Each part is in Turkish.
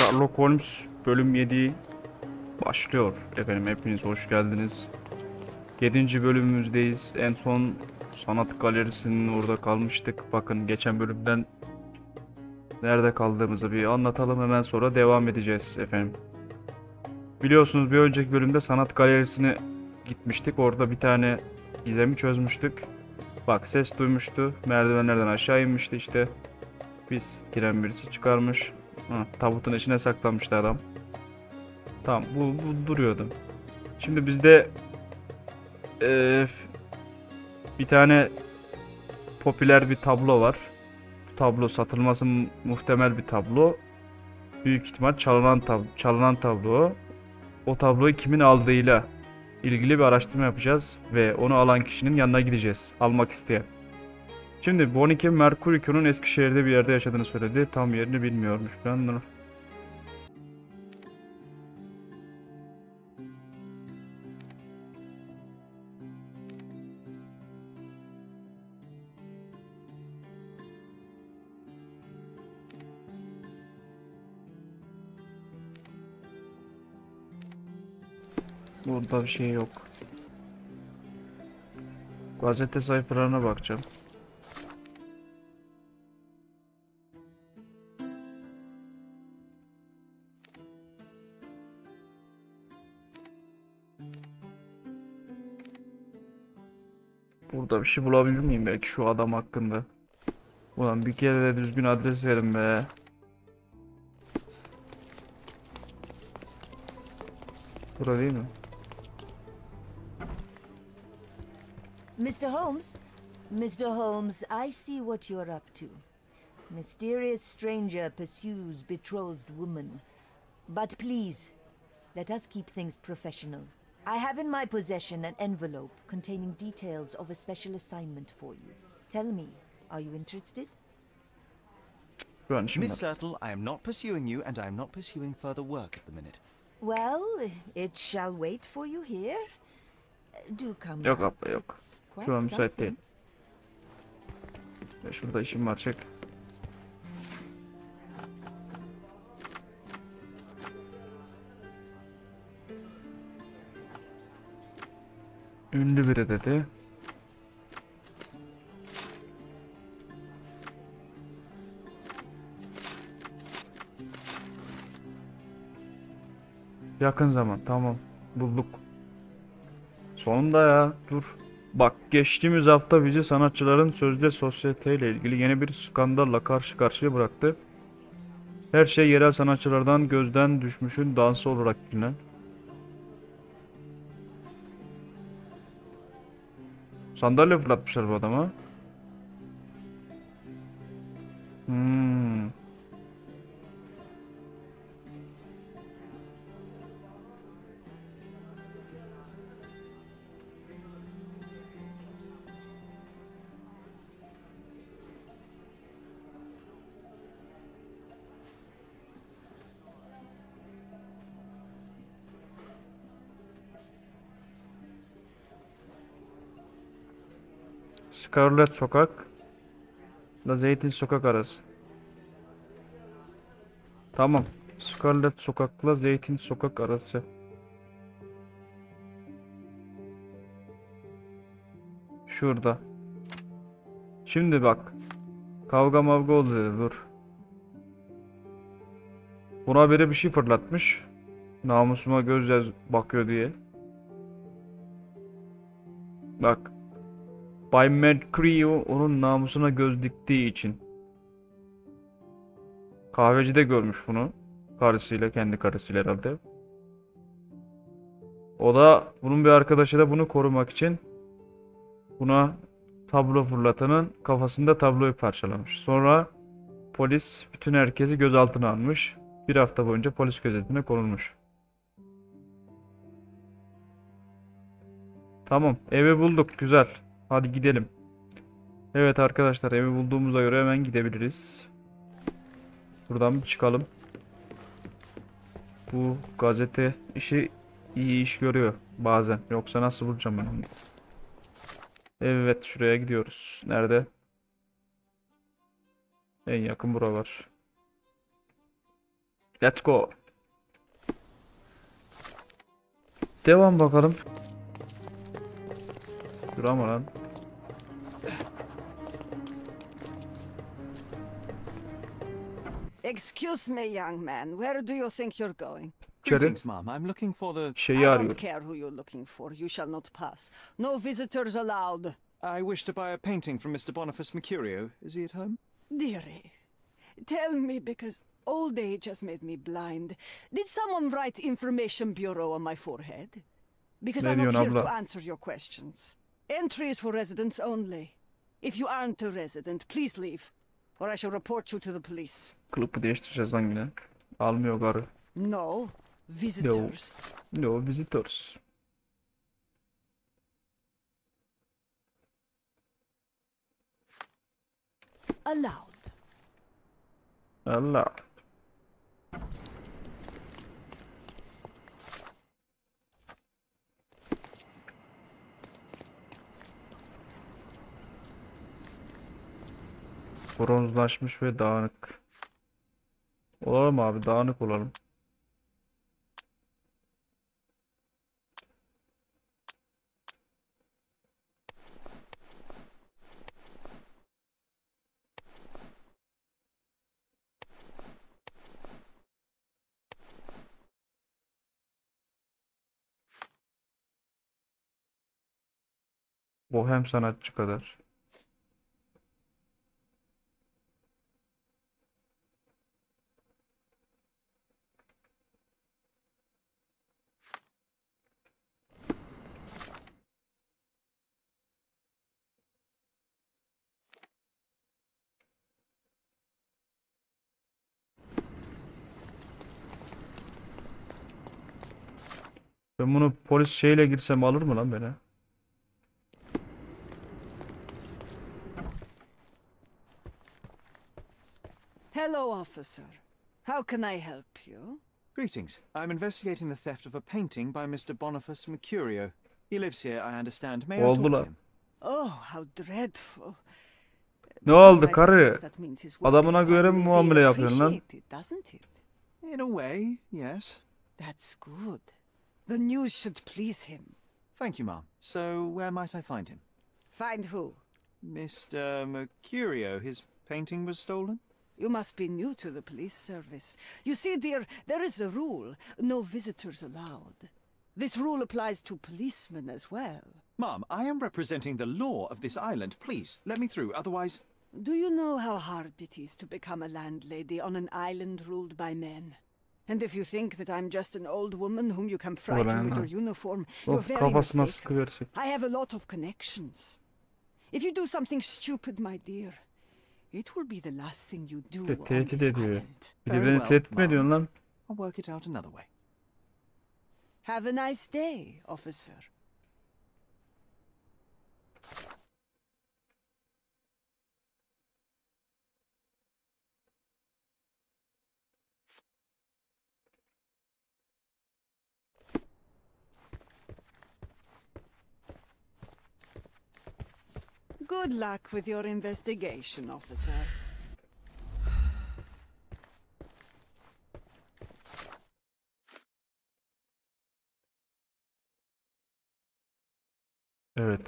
Sherlock Holmes bölüm 7 başlıyor. Efendim hepiniz hoş geldiniz. 7. bölümümüzdeyiz. En son sanat galerisinin orada kalmıştık. Bakın geçen bölümden nerede kaldığımızı bir anlatalım, hemen sonra devam edeceğiz efendim. Biliyorsunuz bir önceki bölümde sanat galerisine gitmiştik. Orada bir tane gizemi çözmüştük. Bak, ses duymuştu. Merdivenlerden aşağı inmişti işte. Biz giren birisi çıkarmış. Tabutun içine saklanmıştı adam. Tamam, bu duruyordu. Şimdi bizde bir tane popüler bir tablo var. Bu tablo satılması muhtemel bir tablo. Büyük ihtimal çalınan tablo. O tabloyu kimin aldığıyla ilgili bir araştırma yapacağız ve onu alan kişinin yanına gideceğiz. Almak isteyen. Şimdi Bonnie Mercurio'nun Eskişehir'de bir yerde yaşadığını söyledi. Tam yerini bilmiyormuş. Ben burada bir şey yok. Gazete sayfalarına bakacağım. Burada bir şey bulabilir miyim belki şu adam hakkında? Ulan bir kere de düzgün adres verin be. Burada değil mi? Mr. Holmes? Mr. Holmes, I see what you're up to. Mysterious stranger pursues betrothed woman. But please, let us keep things professional. I have in my possession an envelope containing details of a special assignment for you. Tell me, are you interested? Miss Settle, I am not pursuing you, and I am not pursuing further work at the minute. Well, it shall wait for you here. Do come. Yok abla yok. Şu an müsait değil. Şurada işim var, çek. Ünlü biri dedi. Yakın zaman, tamam, bulduk. Sonunda ya, dur. Bak, geçtiğimiz hafta bizi sanatçıların sözde sosyeteyle ilgili yeni bir skandalla karşı karşıya bıraktı. Her şey yerel sanatçılardan gözden düşmüşün dansı olarak bilinen. Sandalye fırlatmışlar bu adama. Scarlet Sokak ile Zeytin Sokak arası. Tamam. Scarlet Sokak'la Zeytin Sokak arası. Şurada. Şimdi bak. Kavga mavga oldu dedi, dur. Buna biri bir şey fırlatmış. Namusuma göz bakıyor diye. Bak. Bay Mercurio onun namusuna göz diktiği için. Kahvecide görmüş bunu. Karısıyla, kendi karısıyla herhalde. O da, bunun bir arkadaşı da bunu korumak için buna tablo fırlatanın kafasında tabloyu parçalamış. Sonra polis bütün herkesi gözaltına almış. Bir hafta boyunca polis gözetimine konulmuş. Tamam, evi bulduk, güzel. Hadi gidelim. Evet arkadaşlar, evi bulduğumuza göre hemen gidebiliriz. Buradan bir çıkalım. Bu gazete işi iyi iş görüyor bazen. Yoksa nasıl bulacağım ben onu? Evet, şuraya gidiyoruz. Nerede? En yakın buralar. Let's go. Devam bakalım. Dur ama lan. Excuse me, young man. Where do you think you're going? Greetings, Mom. I'm looking for the... Şeyi I don't arıyorum. care who you're looking for. You shall not pass. No visitors allowed. I wish to buy a painting from Mr. Boniface Mercurio. Is he at home? Dearie, tell me, because old age has made me blind. Did someone write Information Bureau on my forehead? Because Ne I'm not diyorsun here to abla? answer your questions. Entry is for residents only. If you aren't a resident, please leave, or I shall report you to the police. Kılıfı değiştireceğiz lan yine. Almıyor karı. No visitors. No visitors. Allowed. Allah. Bronzlaşmış ve dağınık. Olalım abi, dağınık olalım. Bohem sanatçı kadar. Ben bunu polis şeyle girsem alır mı lan beni? Hello, officer. How can I help you? Greetings. I'm investigating the theft of a painting by Mr. Boniface Mercurio. He lives here, I understand. May I Oldu talk to lan. him? Oh, how dreadful. Ne But oldu I karı? suppose that means his work Adamına is göre mi finally muamele being yapıyorsun lan? appreciated, doesn't it? In a way, yes. That's good. The news should please him. Thank you, Mom. So, where might I find him? Find who? Mr. Mercurio. His painting was stolen? You must be new to the police service. You see, dear, there is a rule. No visitors allowed. This rule applies to policemen as well. Mom, I am representing the law of this island. Please, let me through, otherwise... Do you know how hard it is to become a landlady on an island ruled by men? And if you think that I'm just an old woman whom you can frighten with your uniform, you're Of, very kafasına mistaken. sıkıversek. I have a lot of connections. If you do something stupid, my dear, it will be the last thing you do on Tehdit this ediyor. island. Bir de Very beni well, tehdit mi Mom. ediyorsun lan? I'll work it out another way. Have a nice day, officer. Good luck with your investigation, officer. Evet.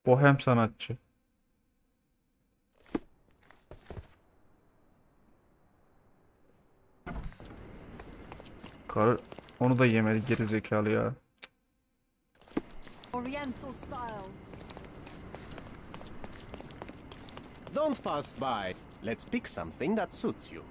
Bohem sanatçı. Karı onu da yemedi geri zekalı ya. Oriental style. Don't pass by. Let's pick something that suits you.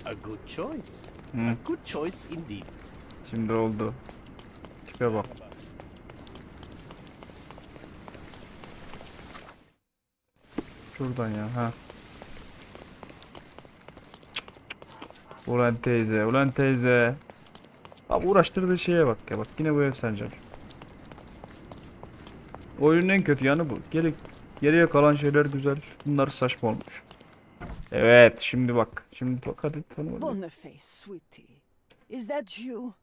A good choice. Hı. A good choice indeed. Şimdi oldu. Tipe bak. Şuradan ya, ha. Ulan teyze, ulan teyze. Abi uğraştırdığı şeye bak ya, bak yine bu ev sence. Oyunun en kötü yanı bu. Geriye kalan şeyler güzel. Bunlar saçma olmuş. Evet, şimdi bak. Şimdi bak, hadi tanıma. Boniface, sweetie. Is that you?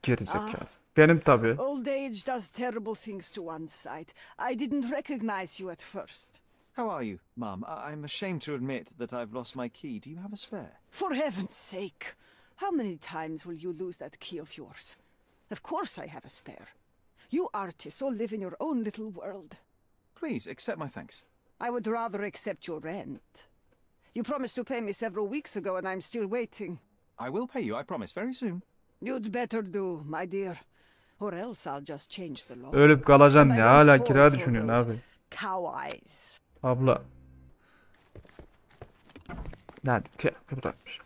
Gerizekalı. Benim tabii. Old age does terrible things to one's sight. I didn't recognize you at first. How are you, Mum? I'm ashamed to admit that I've lost my key. Do you have a spare? For heaven's sake, how many times will you lose that key of yours? Of course I have a spare. You artists all live in your own little world. Please, accept my thanks. I would rather accept your rent. You promised to pay me several weeks ago and I'm still waiting. I will pay you, I promise, very soon. You'd better do, my dear. Or else I'll just change the law. Ölüp kalacaksın And I ya, won't hala fall kira for düşünüyorsun those abi. Cow eyes. Abla. Hadi buradaymış.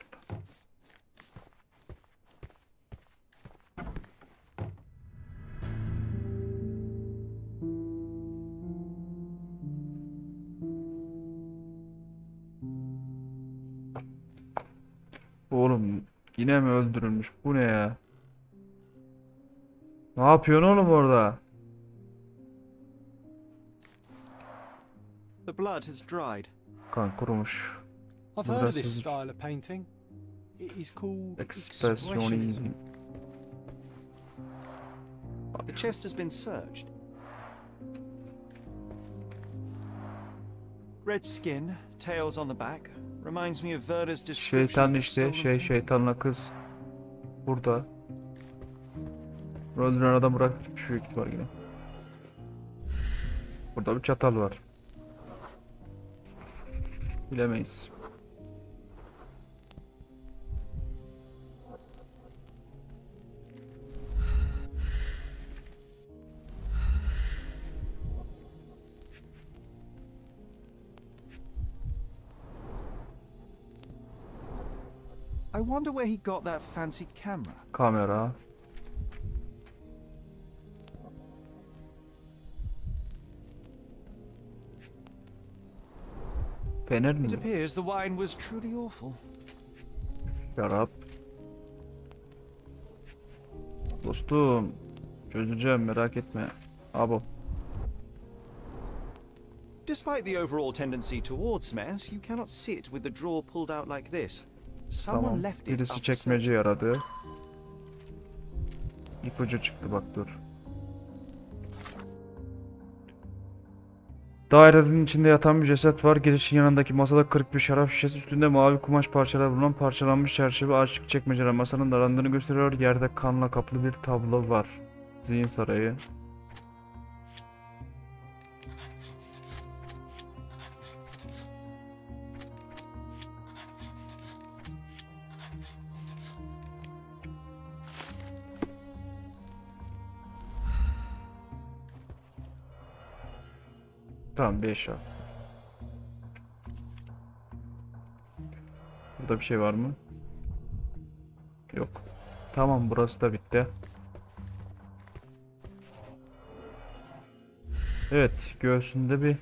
Oğlum yine mi öldürülmüş? Bu ne ya? Ne yapıyorsun oğlum orada? The blood has dried. Kan kurumuş. I've heard of this style of painting. It is called Expressionism. The chest has been searched. Red skin, tails on the back. Reminds me of Werder's description. Şeytan of the işte, stolen şeytanla kız. Burada. Öldüren adam bırakmış büyük ihtimal yine. Burada bir çatal var. Bilemeyiz. I wonder where he got that fancy camera. Kamera. Fener mi? It appears the wine was truly awful. Şarap. Dostum. Çözeceğim, merak etme. Abo. Despite the overall tendency towards mess, you cannot sit with the drawer pulled out like this. Someone Tamam. left it Birisi after çekmece yaradı. İpucu çıktı bak, dur. Dairenin içinde yatan bir ceset var. Girişin yanındaki masada kırık bir şarap şişesi, üstünde mavi kumaş parçaları bulunan parçalanmış çerçeve, açık çekmeceler masanın daraldığını gösteriyor. Yerde kanla kaplı bir tablo var. Zihin sarayı. Tamam, 5 ya. Burada bir şey var mı? Yok. Tamam, burası da bitti. Evet, göğsünde bir...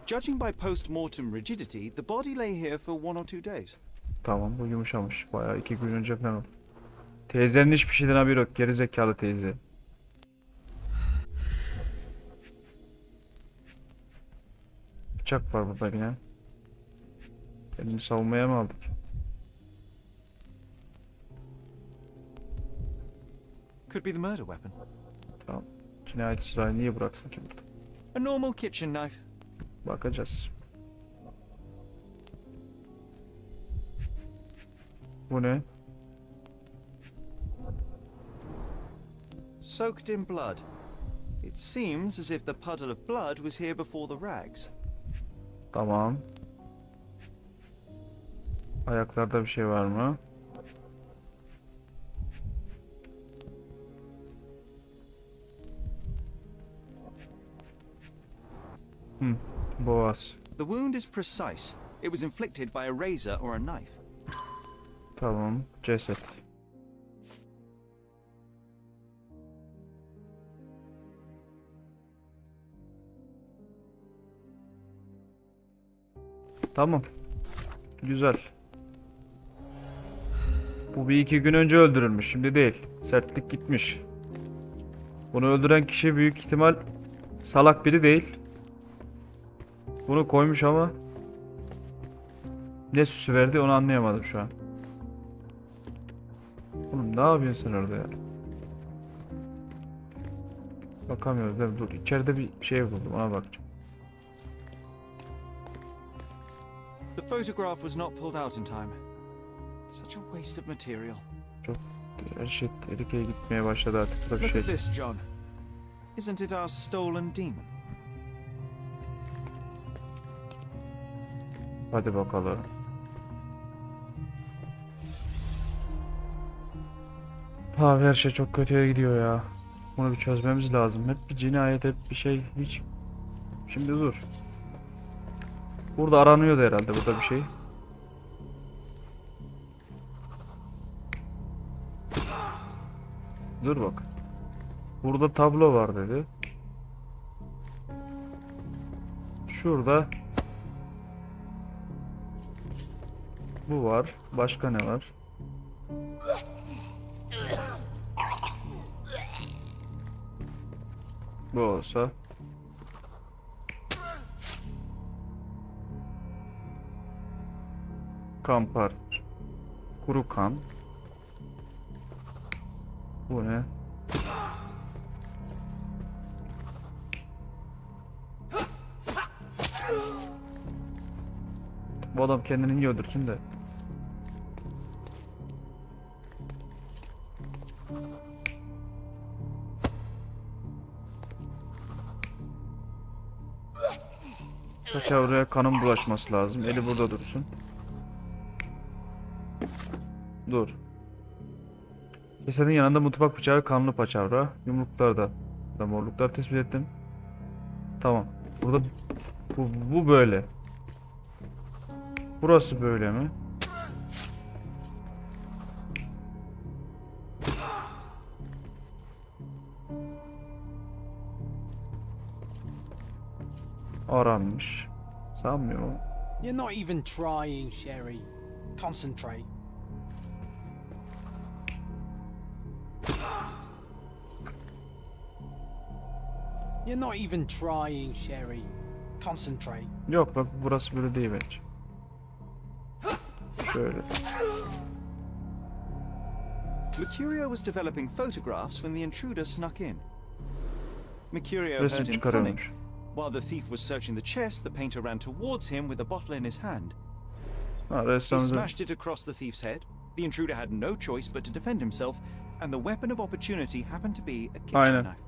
Judging by post-mortem rigidity, the body lay here for 1 or 2 days. Tamam, bu yumuşamış. Bayağı 2 gün önce falan oldu. Teyzenin hiçbir şeyden haberi yok. Gerizekalı teyze. Bıçak var burada yine. Kendini savunmaya mı aldık? Could be the murder weapon. Tamam. Cinayet silahı niye bıraksın ki burada? A normal kitchen knife. Bakacağız. Bu ne? Soaked in blood. It seems as if the puddle of blood was here before the rags. Tamam. Ayaklarda bir şey var mı? Boğaz. The wound is precise. It was inflicted by a razor or a knife. Tamam, ceset. Tamam. Güzel. Bu bir iki gün önce öldürülmüş, şimdi değil. Sertlik gitmiş. Bunu öldüren kişi büyük ihtimal salak biri değil. Bunu koymuş ama ne süsü verdi onu anlayamadım şu an. Oğlum ne yapıyorsun sen orada ya? Bakamıyoruz değil mi? Dur, içeride bir şey buldum, ona bakacağım. The photograph was not pulled out in time. Such a waste of material. Çok her şey tehlikeye gitmeye başladı artık. Bu da bir Look şey. at this, John. Isn't it our stolen demon? Hadi bakalım. Abi her şey çok kötüye gidiyor ya. Bunu bir çözmemiz lazım. Hep bir cinayet, hep bir şey, hiç. Şimdi dur. Burada aranıyordu herhalde, burada bir şey. Dur bak. Burada tablo var dedi. Şurada bu var. Başka ne var? Bu olsa. Kampar. Kuru kan. Bu ne? Bu adam kendini niye öldürsün de? Kaça oraya kanın bulaşması lazım. Eli burada dursun. Dur. Cesedin yanında mutfak bıçağı, kanlı paçavra, yumruklarda da morluklar tespit ettim. Tamam. Burada bu böyle. Burası böyle mi? Aranmış. Sanmıyorum. You're not even trying, Sherry. Concentrate. You're not even trying, Sherry. Concentrate. Yok bak, burası böyle değil bence. Şöyle. Mercurio was developing photographs when the intruder snuck in. Mercurio Resim heard him coming. çıkarıyormuş. While the thief was searching the chest, the painter ran towards him with a bottle in his hand. Ha, He ressamda. smashed it across the thief's head. The intruder had no choice but to defend himself, and the weapon of opportunity happened to be a kitchen Aynen. knife.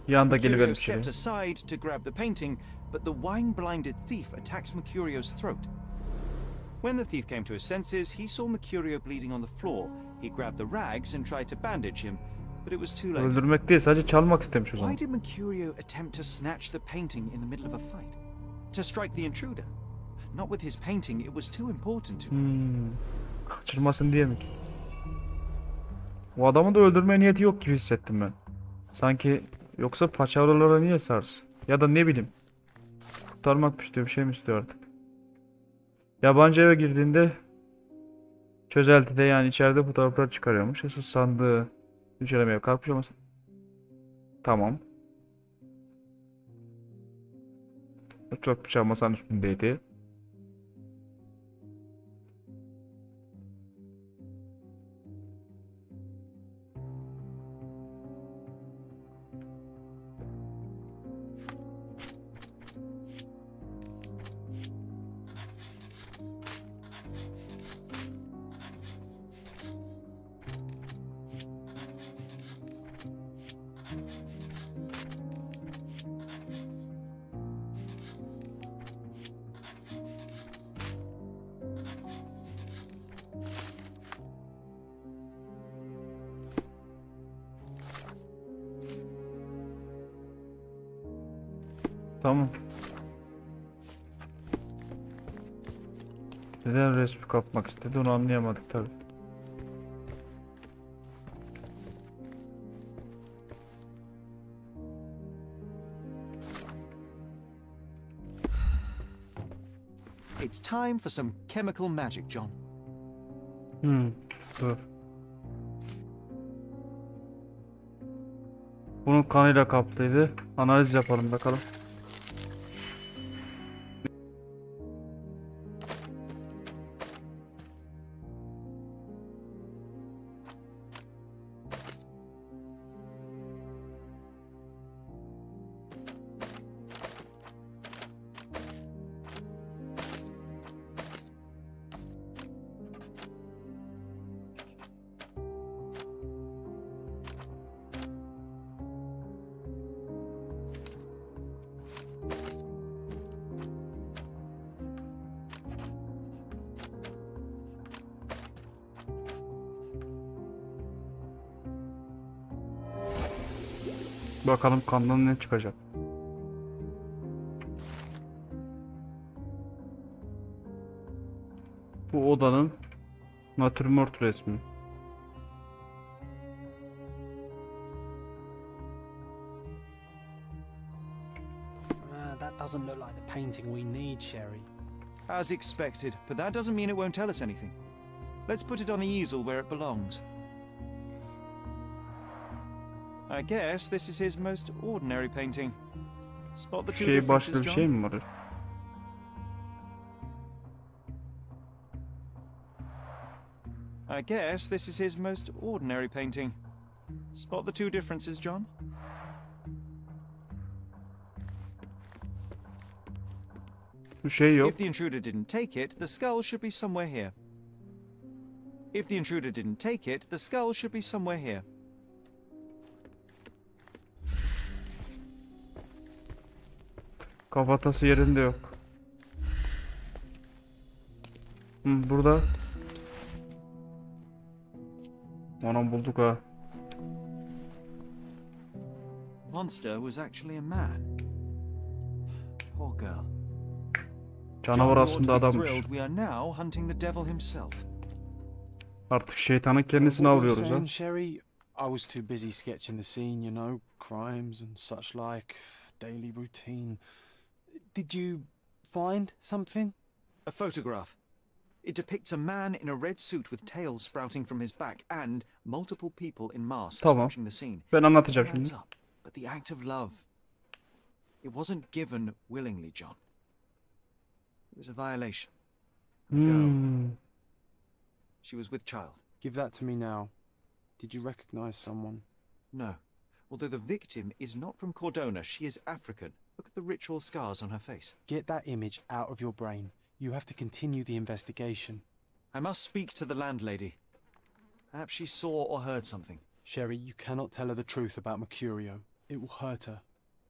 Yanda Mercurio gelivermiş stepped içeri. aside to grab the painting, but the wine-blinded thief attacked Mercurio's throat. When the thief came to his senses, he saw Mercurio bleeding on the floor. He grabbed the rags and tried to bandage him, but it was too late. Öldürmek değil, sadece çalmak istemiş o zaman. Why did Mercurio attempt to snatch the painting in the middle of a fight? To strike the intruder? Not with his painting, it was too important to him. Kaçırmasın diye mi? O adamı da öldürmeye niyeti yok gibi hissettim ben. Sanki yoksa paçavralara niye sars? Ya da ne bileyim. Kurtarmak mı istiyor, bir şey mi istiyor artık? Yabancı eve girdiğinde çözeltide, yani içeride fotoğraflar çıkarıyormuş. Esas sandığı incelemeye kalkmış ama... Tamam. Çok bıçağı masanın üstündeydi. Tamam. Neden resmi kapmak istedi onu anlayamadık tabi. It's time for some chemical magic, John. Dur. Bunun kanıyla kaplıydı. Analiz yapalım bakalım. Bakalım kandan ne çıkacak. Bu odanın natürmort resmi. That doesn't look like the painting we need, Sherry. As expected, but that doesn't mean it won't tell us anything. Let's put it on the easel where it belongs. I guess this is his most ordinary painting. Spot the two differences, Başka bir şey John? mi var? I guess this is his most ordinary painting. Spot the two differences, John? Bir şey yok. If the intruder didn't take it, the skull should be somewhere here. If the intruder didn't take it, the skull should be somewhere here. Kafatası yerinde yok. Burada. Anam bulduk ha. Monster was actually a man. Poor girl. Canavar John ought aslında to be adammış. thrilled we are now hunting the devil himself. Artık şeytanın kendisini What were you avlıyoruz ha. saying, Sherry? I was too busy sketching the scene, you know, crimes and such like, daily routine. Did you find something? A photograph. It depicts a man in a red suit with tails sprouting from his back and multiple people in masks Tamam. watching the scene. Ben anlatacağım All adds şimdi. up, but the act of love, it wasn't given willingly, John. It was a violation. She was with child. Give that to me now. Did you recognize someone? No. Although the victim is not from Cordona, she is African. Look at the ritual scars on her face. Get that image out of your brain. You have to continue the investigation. I must speak to the landlady. Perhaps she saw or heard something. Sherry, you cannot tell her the truth about Mercurio. It will hurt her.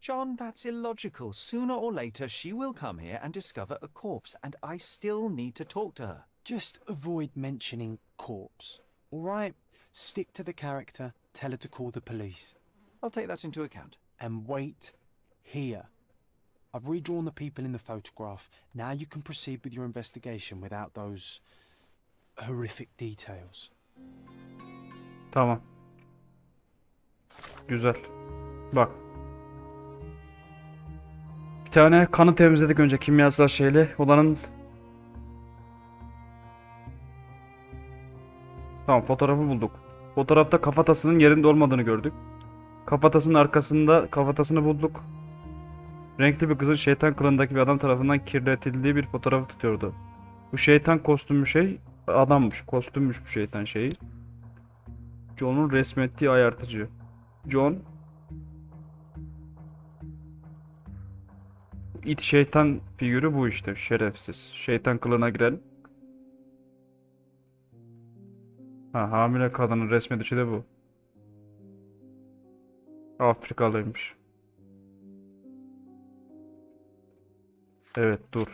John, that's illogical. Sooner or later, she will come here and discover a corpse, and I still need to talk to her. Just avoid mentioning corpse, all right? Stick to the character, tell her to call the police. I'll take that into account. And wait here. I've redrawn the people in the photograph. Now you can proceed with your investigation without those horrific details. Tamam. Güzel. Bak. Bir tane kanı temizledik önce kimyasal şeyle. Olanın... Tamam, fotoğrafı bulduk. Fotoğrafta kafatasının yerinde olmadığını gördük. Kafatasının arkasında kafatasını bulduk. Renkli bir kızın şeytan kılığındaki bir adam tarafından kirletildiği bir fotoğrafı tutuyordu. Bu şeytan kostümlü şey adammış. Kostümmüş bu şeytan şeyi. John'un resmettiği ayartıcı. John it şeytan figürü bu işte. Şerefsiz. Şeytan kılığına giren. Hamile kadının resmedişi de bu. Afrikalıymış. Evet, dur.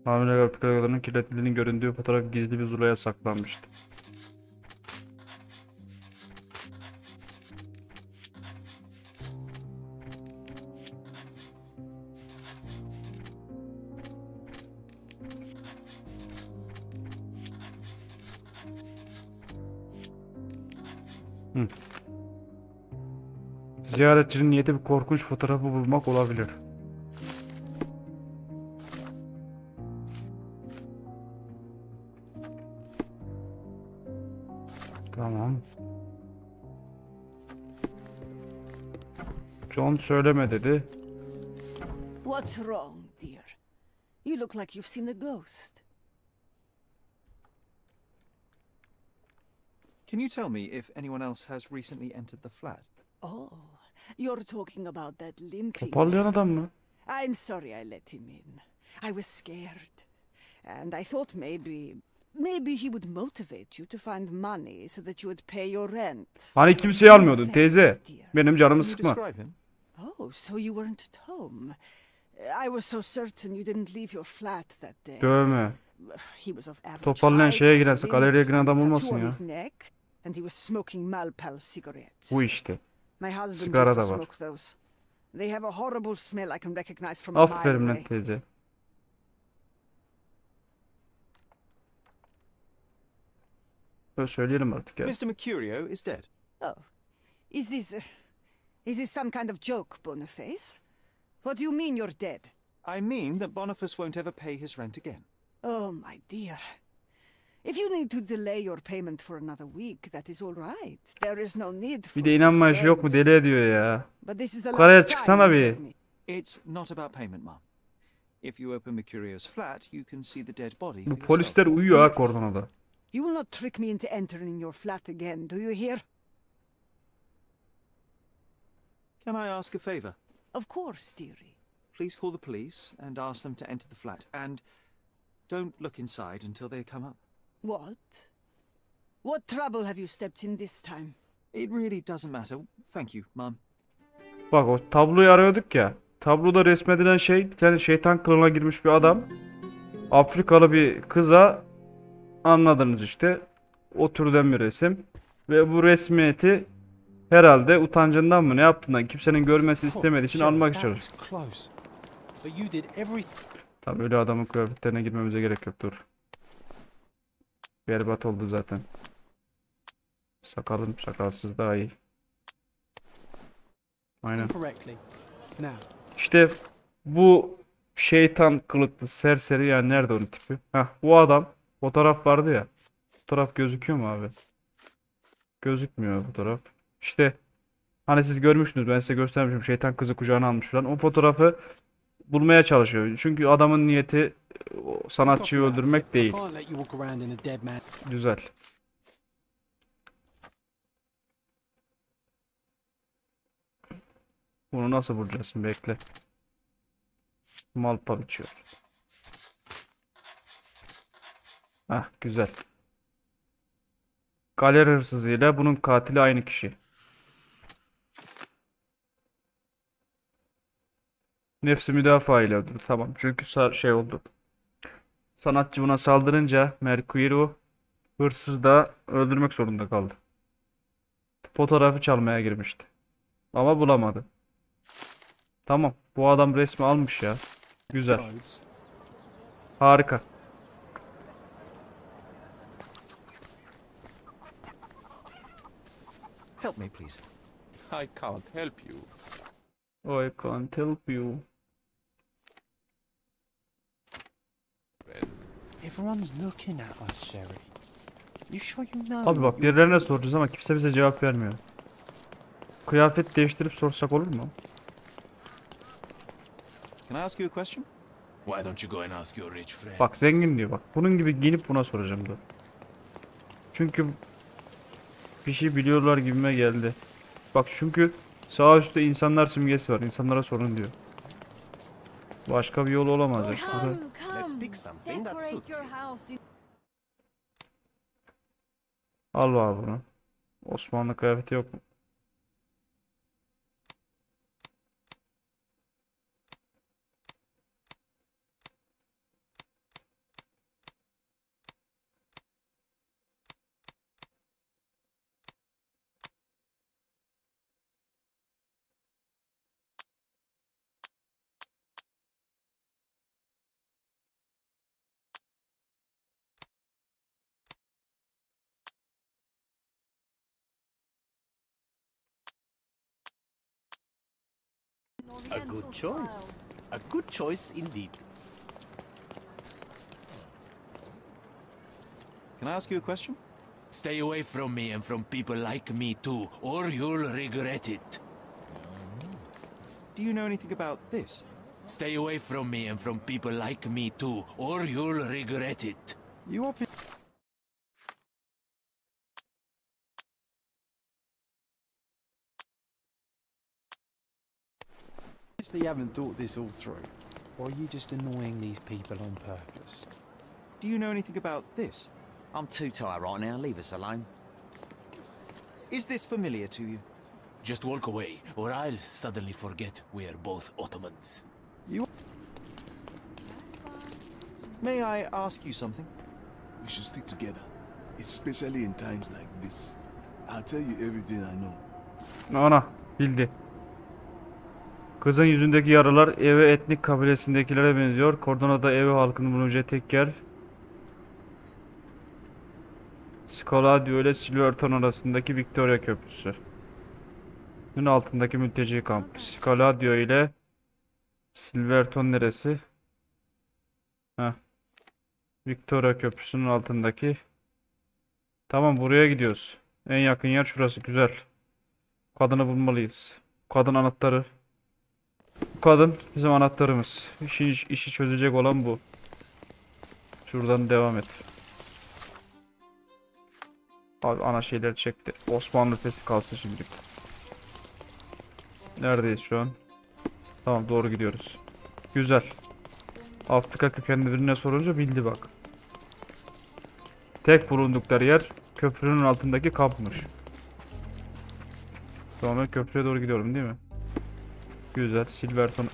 Hamile Afrikalıların kirletildiğinin göründüğü fotoğraf gizli bir zulaya saklanmıştı. Hı. Ziyaretçinin niyeti bir korkunç fotoğrafı bulmak olabilir. Tamam. John söyleme dedi. What's wrong, dear? You look like you've seen a ghost. Can you tell me if anyone else has recently entered the flat? Oh, you're talking about that limping Toparlayan man. adam mı? I'm sorry I let him in. I was scared. And I thought maybe he would motivate you to find money so that you would pay your rent. Hani kimseyi almıyordun teyze. Benim canımı Can you sıkma. describe him? Oh, so you weren't at home. I was so certain you didn't leave your flat that day. Dövme. He was of average Toparlayan height, şeye had a girerse, limp, galeriye giren and adam a olmasın tattoo on ya. his neck, and he was smoking Malpal cigarettes. Bu işte. My husband Sigara used to da var. smoke those. They have a horrible smell I can recognize from a mile Aferin lan away. teyze. Böyle söyleyelim artık ya. Mr. Mercurio is dead. Oh, is this some kind of joke, Boniface? What do you mean you're dead? I mean that Boniface won't ever pay his rent again. Oh, my dear. If you need to delay your payment for another week, that is all right. There is no need for Bir de inanma these işi yok mu? games. Deli ediyor ya. But this is the Yukarıya last time çıksana you bir. hear me. It's not about payment, Mum. If you open Mercurio's flat, you can see the dead body Bu for yourself. polisler uyuyor ha kordonada. You will not trick me into entering your flat again, do you hear? Can I ask a favor? Of course, dearie. Please call the police and ask them to enter the flat. And don't look inside until they come up. What? What trouble have you stepped in this time? It really doesn't matter. Thank you, Mum. Bak o tabloyu arıyorduk ya. Tabloda resmedilen şey bir tane şeytan kılığına girmiş bir adam. Afrikalı bir kıza, anladınız işte. O türden bir resim. Ve bu resmiyeti herhalde utancından mı ne yaptığından kimsenin görmesini istemediği için almak istiyor. Tabii öyle adamın kıyafetlerine girmemize gerek yok, dur. Berbat oldu zaten. Sakalım sakalsız daha iyi. Aynen. İşte bu şeytan kılıklı serseri, yani nerede onun tipi? Heh, bu adam, fotoğraf vardı ya. Fotoğraf gözüküyor mu abi? Gözükmüyor fotoğraf. İşte hani siz görmüştünüz, ben size göstermişim, şeytan kızı kucağına almış falan. O fotoğrafı bulmaya çalışıyor. Çünkü adamın niyeti o sanatçıyı öldürmek değil. Güzel. Bunu nasıl bulacaksın? Bekle. Malpa biçiyor. Hah, güzel. Galeri hırsızı ile bunun katili aynı kişi. Nefsi müdafaa ile öldürdü. Tamam. Çünkü şey oldu. Sanatçı buna saldırınca Mercurio hırsız da öldürmek zorunda kaldı. Fotoğrafı çalmaya girmişti. Ama bulamadı. Tamam. Bu adam resmi almış ya. Güzel. Harika. Help me, please. I can't help you. I can't help you. Everyone's looking at us, Sherry. You sure you know? Abi bak, birilerine soracağız ama kimse bize cevap vermiyor. Kıyafet değiştirip sorsak olur mu? Can I ask you a question? Why don't you go and ask your rich friend? Bak zengin diyor bak. Bunun gibi giyinip buna soracağım da. Çünkü bir şey biliyorlar gibime geldi. Bak çünkü sağ üstte insanlar simgesi var. İnsanlara sorun diyor. Başka bir yol olamaz. Burada... Let's pick something that suits you. Al abi bunu. Osmanlı kıyafeti yok mu? A good choice. A good choice indeed. Can I ask you a question? Stay away from me and from people like me too, or you'll regret it. Do you know anything about this? Stay away from me and from people like me too, or you'll regret it. You obviously... You haven't thought this all through, or are you just annoying these people on purpose? Do you know anything about this? I'm too tired right now, leave us alone. Is this familiar to you? Just walk away, or I'll suddenly forget we're both Ottomans. May I ask you something? We should stick together, especially in times like this. I'll tell you everything I know. Ana bildi. Kızın yüzündeki yaralar Eve etnik kabilesindekilere benziyor. Kordona'da Eve halkının bulunacağı tek yer Scaladio ile Silverton arasındaki Victoria Köprüsü. Bunun altındaki mülteci kamp. Scaladio ile Silverton neresi? Heh. Victoria Köprüsü'nün altındaki. Tamam, buraya gidiyoruz. En yakın yer şurası, güzel. Kadını bulmalıyız. Kadın anahtarı. Bu kadın bizim anahtarımız. İşi çözecek olan bu. Şuradan devam et. Abi ana şeyleri çekti. Osmanlı sesi kalsın şimdilik. Neredeyiz şu an? Tamam, doğru gidiyoruz. Güzel. Afrika kökenli birine sorunca bildi bak. Tek bulundukları yer köprünün altındaki kampmış. Tamam, ben köprüye doğru gidiyorum değil mi? Güzel. Silverton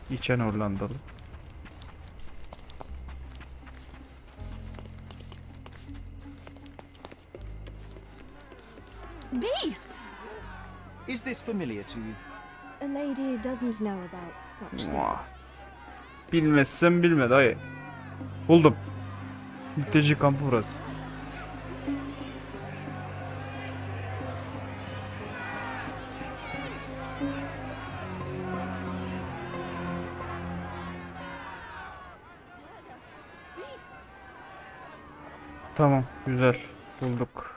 İçen Hollandalı. Beasts! Is this familiar to you? A lady doesn't know about such things. Bilmezsen bilme dayı. Buldum. Mülteci kampı burası. Tamam, güzel. Bulduk.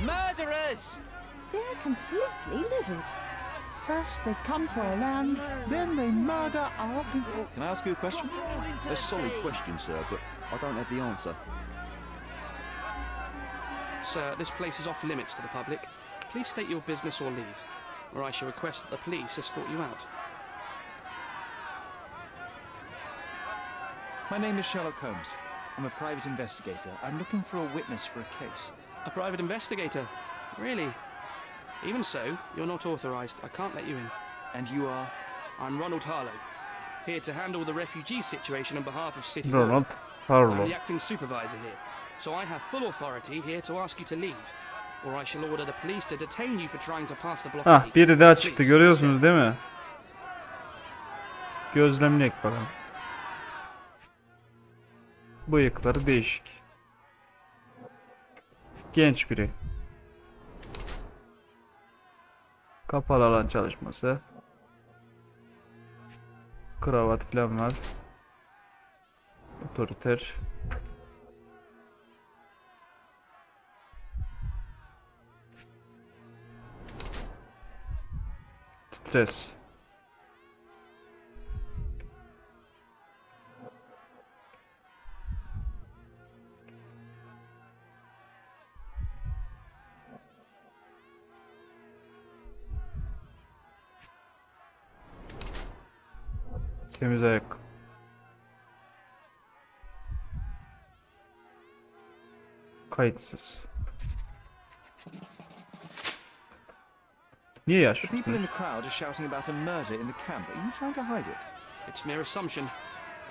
Murderers! They're completely livid. First they come to our land, then they murder our people. Can I ask you a question? A solid question, sir, but I don't have the answer. Sir, this place is off limits to the public. Please state your business or leave, or I shall request that the police escort you out. My name is Sherlock Holmes. I'm a private investigator. I'm looking for a witness for a case. A private investigator? Really? Even so, you're not authorized. I can't let you in. And you are? I'm Ronald Harlow, here to handle the refugee situation on behalf of City Ronald Hall. Harlow. I'm the acting supervisor here, so I have full authority here to ask you to leave, or I shall order the police to detain you for trying to pass the blockade. Ah, biri daha çıktı, Please, görüyorsunuz değil mi? Gözlemleyek bakalım. Bıyıkları değişik. Genç biri. Kapalı alan çalışması. Kravat falan var. Otoriter. Stres. Temiz ayak. Kayıtsız. Niye The yaşıyorsun? people in the crowd are shouting about a murder in the camp. Are you trying to hide it? It's mere assumption.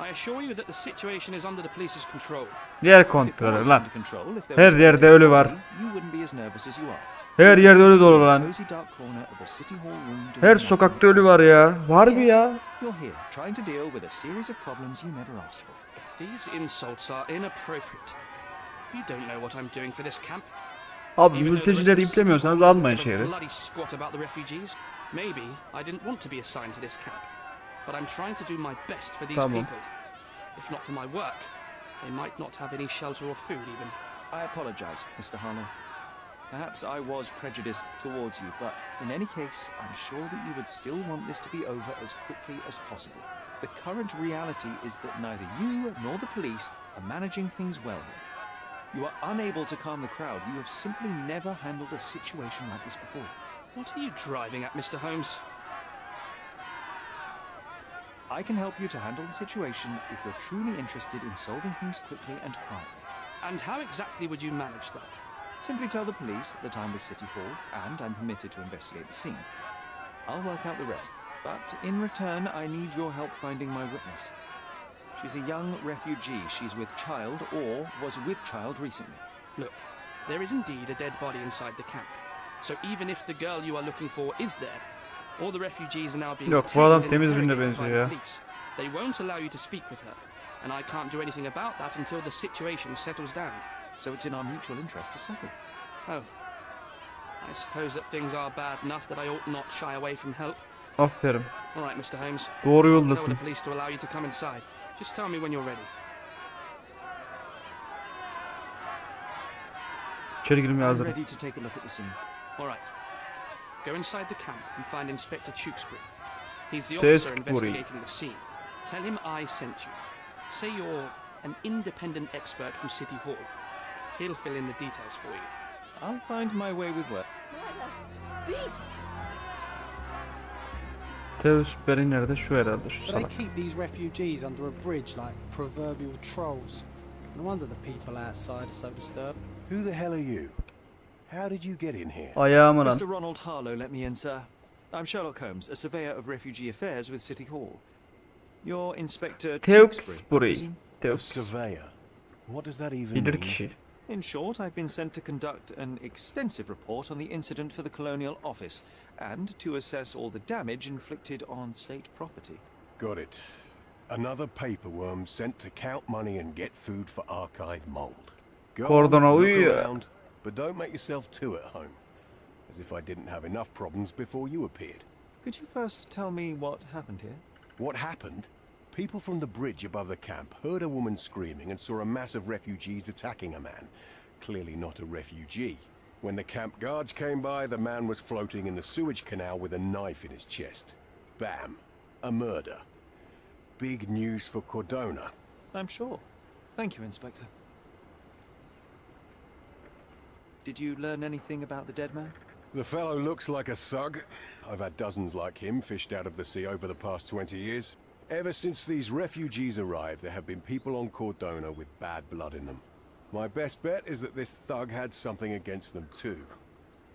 I assure you that the situation is under the police's control. Yer If it kontrolü was lan. under control, if there Her was a yerde dead ölü var. body, you wouldn't be as nervous as you are. Her yerde ölü dolu lan. Cozy dark corner of a city hall room doing Her nothing. sokakta ölü var ya. Harbi ya. You're here, trying to deal with a series of problems you never asked for. These insults are inappropriate. You don't know what I'm doing for this camp. Abi Even though the rest mültecileri of City iplemiyorsanız Hall doesn't almayın give a şehri. bloody squat about the refugees. Maybe I didn't want to be assigned to this camp, but I'm trying to do my best for these Tamam. people. If not for my work, they might not have any shelter or food even. I apologize, Mr. Harlow. Perhaps I was prejudiced towards you, but in any case, I'm sure that you would still want this to be over as quickly as possible. The current reality is that neither you nor the police are managing things well here. You are unable to calm the crowd. You have simply never handled a situation like this before. What are you driving at, Mr. Holmes? I can help you to handle the situation if you're truly interested in solving things quickly and quietly. And how exactly would you manage that? Simply tell the police that I'm with City Hall and I'm permitted to investigate the scene. I'll work out the rest, but in return I need your help finding my witness. She's a young refugee. She's with child or was with child recently. Look, there is indeed a dead body inside the camp. So even if the girl you are looking for is there, all the refugees are now being Yok, bu adam detained and temiz birine interrogated by benziyor the ya. police. They won't allow you to speak with her, and I can't do anything about that until the situation settles down. So it's in our mutual interest to settle it. Oh. I suppose that things are bad enough that I ought not shy away from help. Aferin. All right, Mr. Holmes. Doğru I'll tell yoldasın. the police to allow you to come inside. Just tell me when you're ready. İçeri girmeye I'm hazırım. ready to take a look at the scene. All right. Go inside the camp and find Inspector Tewkesbury. He's the officer investigating the scene. Tell him I sent you. Say you're an independent expert from City Hall. He'll fill in the details for you. I'll find my way with work. Beasts! Tewkesbury nerede? Şu herhalde, şu So they salak. keep these refugees under a bridge like proverbial trolls. No wonder the people outside are so disturbed. Who the hell are you? How did you get in here? Ayağımı lan. Mr. Ronald Harlow let me in, sir. I'm Sherlock Holmes, a surveyor of refugee affairs with City Hall. You're Inspector Tewkesbury. A surveyor. What does that even Bilir mean? kişi. In short, I've been sent to conduct an extensive report on the incident for the Colonial Office and to assess all the damage inflicted on state property. Got it. Another paperworm sent to count money and get food for archive mold. Go Kordona on, look uyuyor. around, but don't make yourself too at home. As if I didn't have enough problems before you appeared. Could you first tell me what happened here? What happened? People from the bridge above the camp heard a woman screaming and saw a mass of refugees attacking a man. Clearly not a refugee. When the camp guards came by, the man was floating in the sewage canal with a knife in his chest. Bam. A murder. Big news for Cordona. I'm sure. Thank you, Inspector. Did you learn anything about the dead man? The fellow looks like a thug. I've had dozens like him fished out of the sea over the past 20 years. Ever since these refugees arrived, there have been people on Cordona with bad blood in them. My best bet is that this thug had something against them too.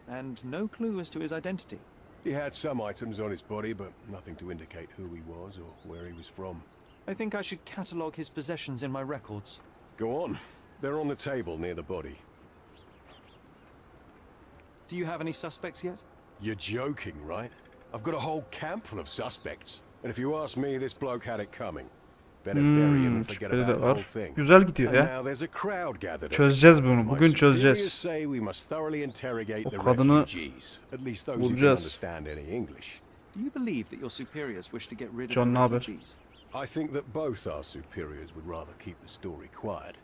And no clue as to his identity? He had some items on his body, but nothing to indicate who he was or where he was from. I think I should catalogue his possessions in my records. Go on. They're on the table near the body. Do you have any suspects yet? You're joking, right? I've got a whole camp full of suspects. And if you ask me, this bloke had it coming. Better bury him and forget şüpheli about de the whole var. thing. Güzel gidiyor And ya. now there's a crowd gathered. Çözeceğiz bunu. My Bugün çözeceğiz. superiors say we must thoroughly interrogate the kadını refugees. At least those who can bulacağız. understand any English. Do you believe that your superiors wish to get rid of John, the ne haber? refugees? I think that both our superiors would rather keep the story quiet.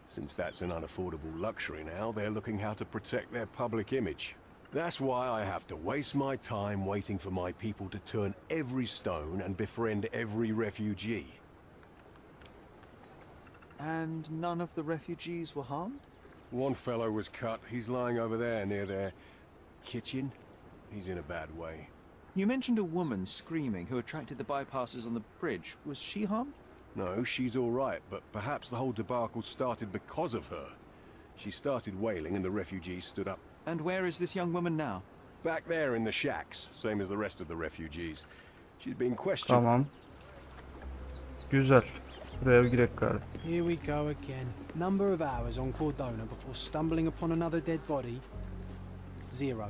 Since that's an unaffordable luxury now, they're looking how to protect their public image. That's why I have to waste my time waiting for my people to turn every stone and befriend every refugee. And none of the refugees were harmed? One fellow was cut. He's lying over there near their kitchen. He's in a bad way. You mentioned a woman screaming who attracted the bypassers on the bridge. Was she harmed? No, she's all right, but perhaps the whole debacle started because of her. She started wailing and the refugees stood up. And where is this young woman now? Back there in the shacks, same as the rest of the refugees. She's being questioned. Tamam. Güzel. Buraya girek galiba. Here we go again. Number of hours on Cordona before stumbling upon another dead body? 0.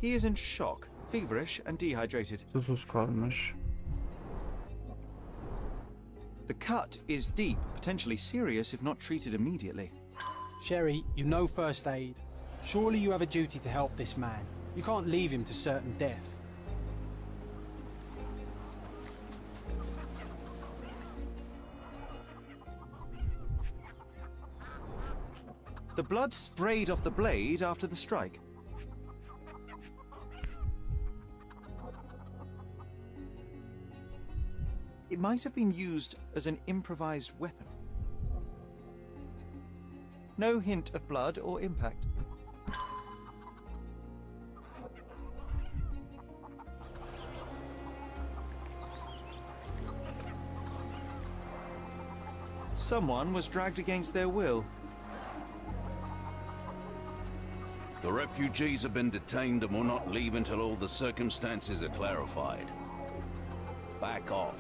He is in shock, feverish and dehydrated. Susuz kalmış. The cut is deep, potentially serious if not treated immediately. Sherry, you know first aid. Surely you have a duty to help this man. You can't leave him to certain death. The blood sprayed off the blade after the strike. It might have been used as an improvised weapon. No hint of blood or impact. Someone was dragged against their will. The refugees have been detained and will not leave until all the circumstances are clarified. Back off.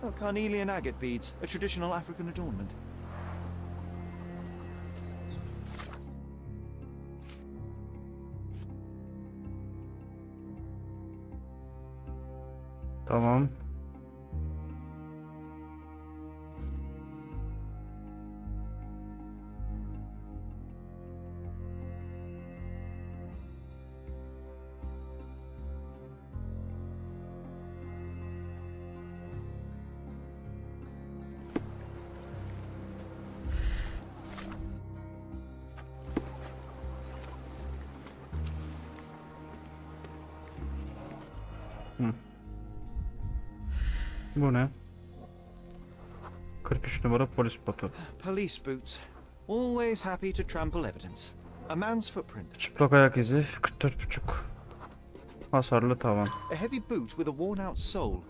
Oh, carnelian agate beads, a traditional African adornment. Tamam. Bu ne? 43 numara polis botu. Police boots. Always happy to trample evidence. A man's footprint. Çıplak ayak izi 44,5. Hasarlı tavan. A heavy boot with a worn out sole.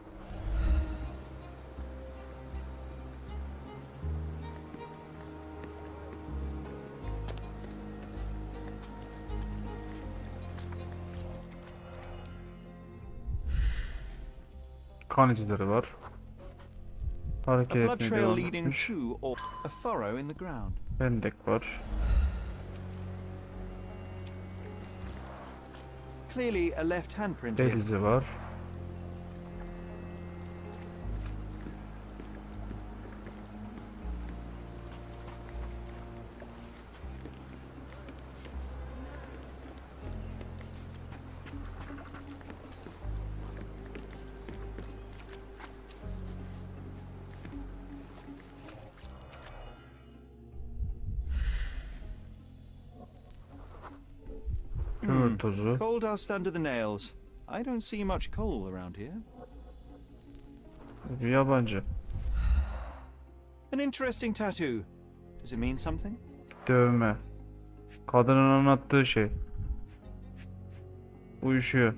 Kan izleri var. A Hareket blood etmeye trail devam leading etmiş. to or a furrow in the ground. Hendek var. Clearly a left handprint El here. izi var. Kömür tozu. Coal dust under the nails. I don't see much coal around here. Yabancı. An interesting tattoo. Does it mean something? Dövme. Kadının anlattığı şey. Uyuşuyor.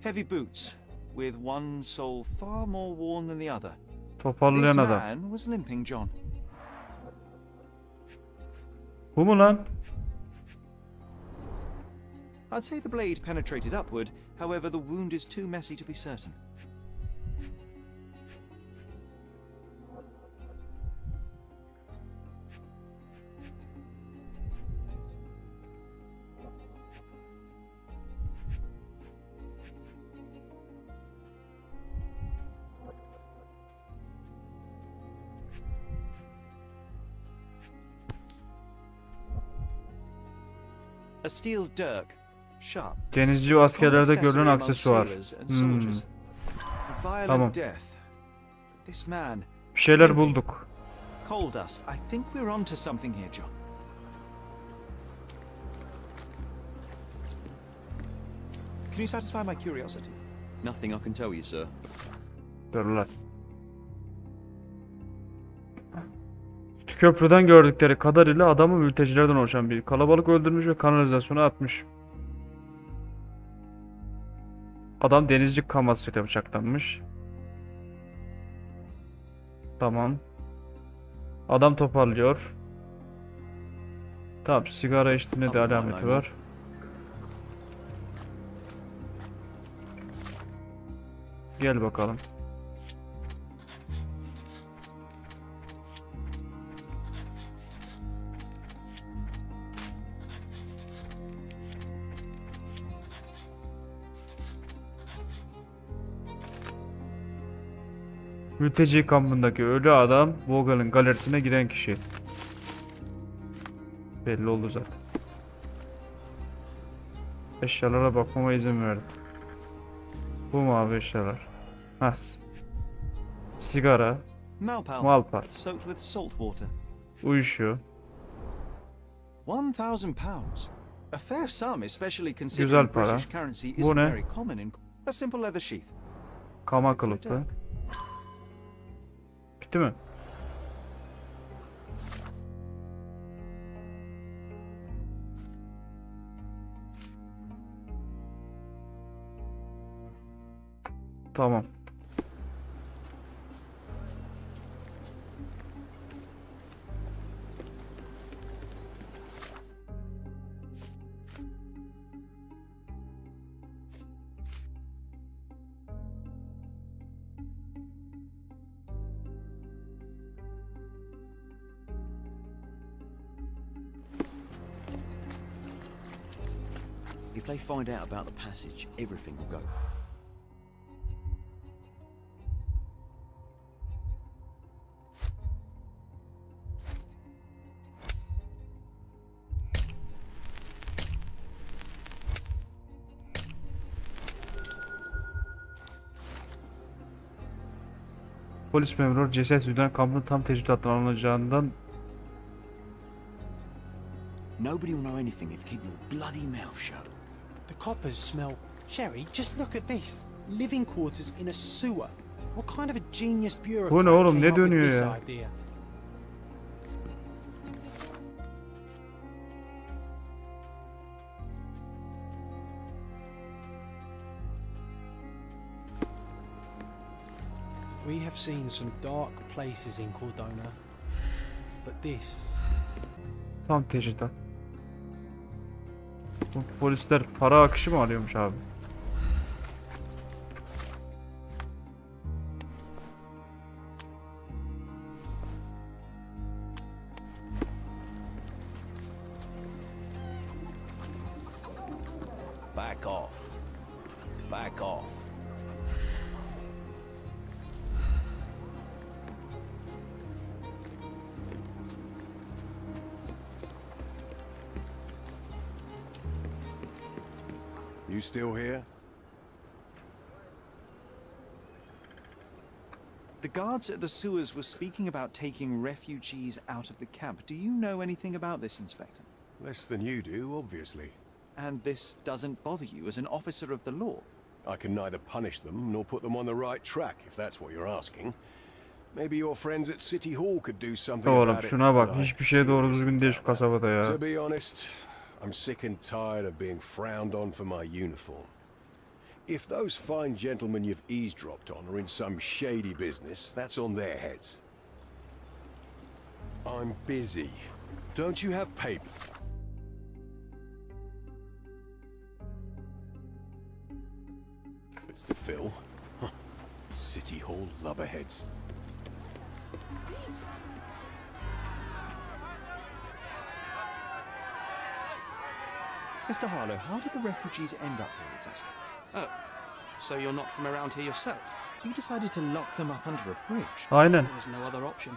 Heavy boots, with one sole far more worn than the other. Toparlayan This adam. man was limping John. Bu mu lan? I'd say the blade penetrated upward, however the wound is too messy to be certain. A steel dirk, sharp. Denizci ve askerlerde görülen aksesuar. Tamam. This man. Bir şeyler bulduk. Coal dust. I think we're onto something here, John. Can you satisfy my curiosity? Nothing I can tell you, sir. Dur lan. Köprüden gördükleri kadarıyla adamı mültecilerden oluşan bir kalabalık öldürmüş ve kanalizasyona atmış. Adam denizci kamasıyla bıçaklanmış. Tamam. Adam toparlıyor. Tamam, sigara içtiğine de alameti var. Gel bakalım. Mülteci kampındaki ölü adam VOGEL'in galerisine giren kişi. Belli oldu zaten. Eşyalara bakmama izin verdi. Bu mu abi eşyalar? Hah. Sigara. Malpal. Soaked with salt water. Uyuşuyor. £1,000. A fair sum, especially Güzel considering para. British currency Bu isn't ne? very common in a simple leather sheath. Kama kılıfı. Bitti mi? Tamam. If they find out about the passage, everything will go. Polis memuru ceset yüzünden kampın tam tecrit altına alınacağından Nobody will know anything if you keep your bloody mouth shut. The coppers smell. Sherry, just look at this. Living quarters in a sewer. What kind of a genius bureaucrat Bu ne oğlum, came ne up with dönüyor this ya? idea? We have seen some dark places in Cordona, but this... tam tecrit. Bu polisler para akışı mı alıyormuş abi? Back off. Back off. You still here? The guards at the sewers were speaking about taking refugees out of the camp. Do you know anything about this, Inspector? Less than you do, obviously. And this doesn't bother you as an officer of the law? I can neither punish them nor put them on the right track, if that's what you're asking. Maybe your friends at City Hall could do something Oğlum about it. şuna bak, but I hiçbir şey doğru düzgün değil şu kasabada ya. To be honest, I'm sick and tired of being frowned on for my uniform. If those fine gentlemen you've eavesdropped on are in some shady business, that's on their heads. I'm busy. Don't you have paper? It's to fill. Huh. City Hall lubberheads. Mr. Harlow, how did the refugees end up here exactly? Oh, so you're not from around here yourself? So you decided to lock them up under a bridge? Aynen. There was no other option.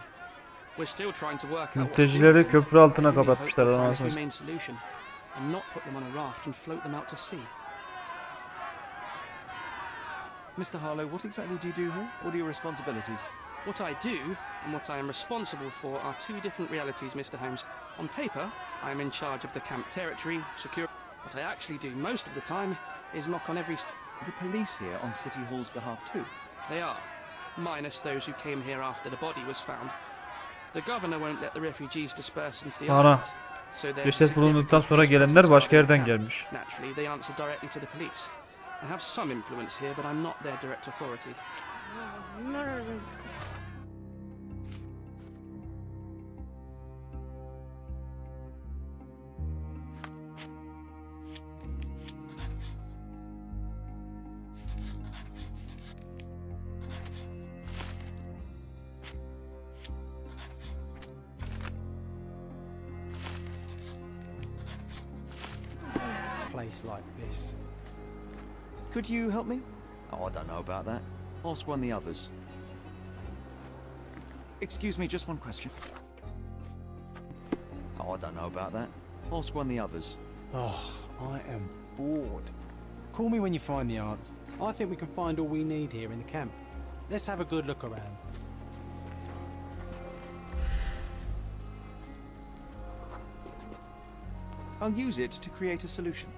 We're still trying to work out what to do Mültecileri with them. köprü altına We hope kapatmışlar we'll find a anasını. humane solution and not put them on a raft and float them out to sea. Mr. Harlow, what exactly do you do here? What are your responsibilities? What I do and what I am responsible for are two different realities, Mr. Holmes. On paper, I am in charge of the camp territory, secure. What I actually do most of the time is knock on every... The police here on City Hall's behalf too? They are, minus those who came here after the body was found. The governor won't let the refugees disperse into the Ana. island. So there's a Ceset bulunduktan significant sonra police gelenler presence başka guarding the yerden camp. gelmiş. Naturally, they answer directly to the police. I have some influence here, but I'm not their direct authority. place like this. Could you help me? Oh, I don't know about that. Ask one of the others. Excuse me, just one question. Oh, I don't know about that. Ask one of the others. Oh, I am bored. Call me when you find the answer. I think we can find all we need here in the camp. Let's have a good look around. I'll use it to create a solution.